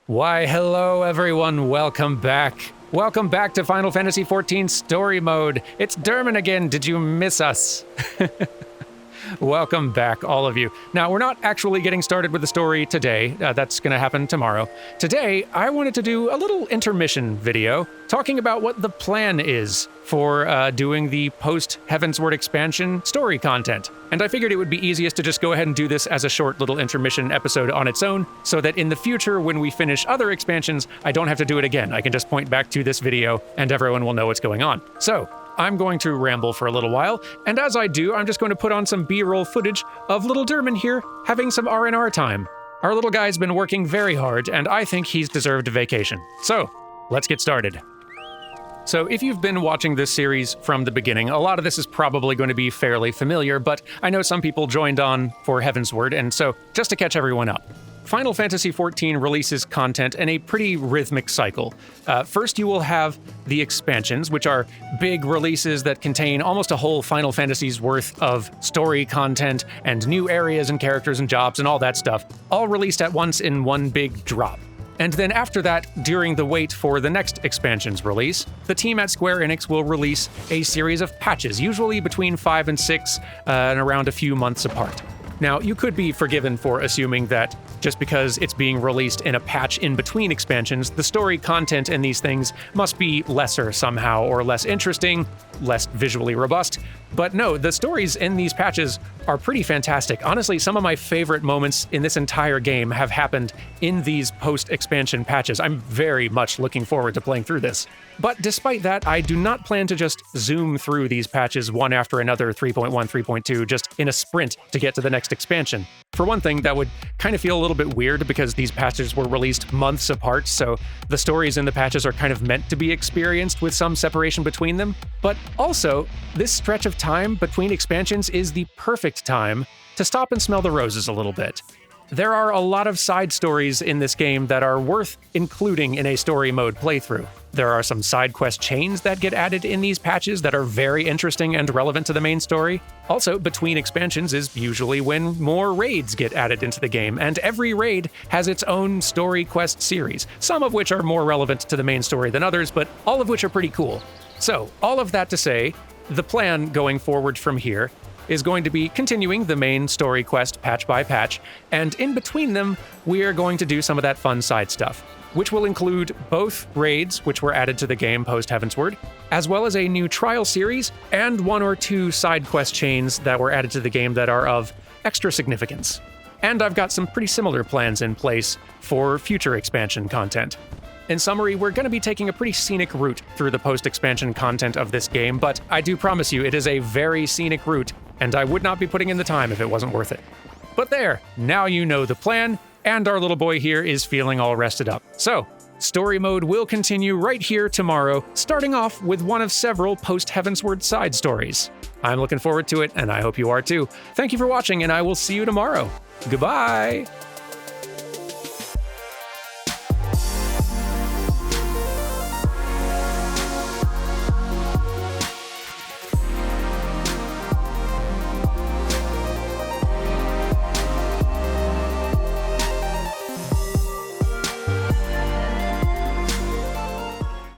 Why, hello everyone, welcome back. Welcome back to Final Fantasy XIV Story Mode. It's Durmin again, did you miss us? Welcome back, all of you. Now, we're not actually getting started with the story today. That's going to happen tomorrow. Today, I wanted to do a little intermission video talking about what the plan is for doing the post-Heavensward expansion story content. And I figured it would be easiest to just go ahead and do this as a short little intermission episode on its own, so that in the future, when we finish other expansions, I don't have to do it again. I can just point back to this video, and everyone will know what's going on. So, I'm going to ramble for a little while, and as I do, I'm just going to put on some B-roll footage of little Durmin here having some R&R time. Our little guy's been working very hard, and I think he's deserved a vacation. So, let's get started. So if you've been watching this series from the beginning, a lot of this is probably going to be fairly familiar, but I know some people joined on for Heavensward, and so just to catch everyone up. Final Fantasy XIV releases content in a pretty rhythmic cycle. First, you will have the expansions, which are big releases that contain almost a whole Final Fantasy's worth of story content and new areas and characters and jobs and all that stuff, all released at once in one big drop. And then after that, during the wait for the next expansion's release, the team at Square Enix will release a series of patches, usually between 5 and 6, and around a few months apart. Now, you could be forgiven for assuming that just because it's being released in a patch in between expansions, the story content in these things must be lesser somehow, or less interesting, less visually robust. But no, the stories in these patches are pretty fantastic. Honestly, some of my favorite moments in this entire game have happened in these post-expansion patches. I'm very much looking forward to playing through this. But despite that, I do not plan to just zoom through these patches one after another, 3.1, 3.2, just in a sprint to get to the next expansion. For one thing, that would kind of feel a little bit weird because these patches were released months apart, so the stories in the patches are kind of meant to be experienced with some separation between them. But also, this stretch of time between expansions is the perfect time to stop and smell the roses a little bit. There are a lot of side stories in this game that are worth including in a story mode playthrough. There are some side quest chains that get added in these patches that are very interesting and relevant to the main story. Also, between expansions is usually when more raids get added into the game, and every raid has its own story quest series, some of which are more relevant to the main story than others, but all of which are pretty cool. So, all of that to say, the plan going forward from here is going to be continuing the main story quest patch by patch, and in between them, we are going to do some of that fun side stuff, which will include both raids, which were added to the game post-Heavensward, as well as a new trial series, and 1 or 2 side quest chains that were added to the game that are of extra significance. And I've got some pretty similar plans in place for future expansion content. In summary, we're going to be taking a pretty scenic route through the post-expansion content of this game, but I do promise you it is a very scenic route, and I would not be putting in the time if it wasn't worth it. But there, now you know the plan, and our little boy here is feeling all rested up. So, story mode will continue right here tomorrow, starting off with one of several post-Heavensward side stories. I'm looking forward to it, and I hope you are too. Thank you for watching, and I will see you tomorrow. Goodbye!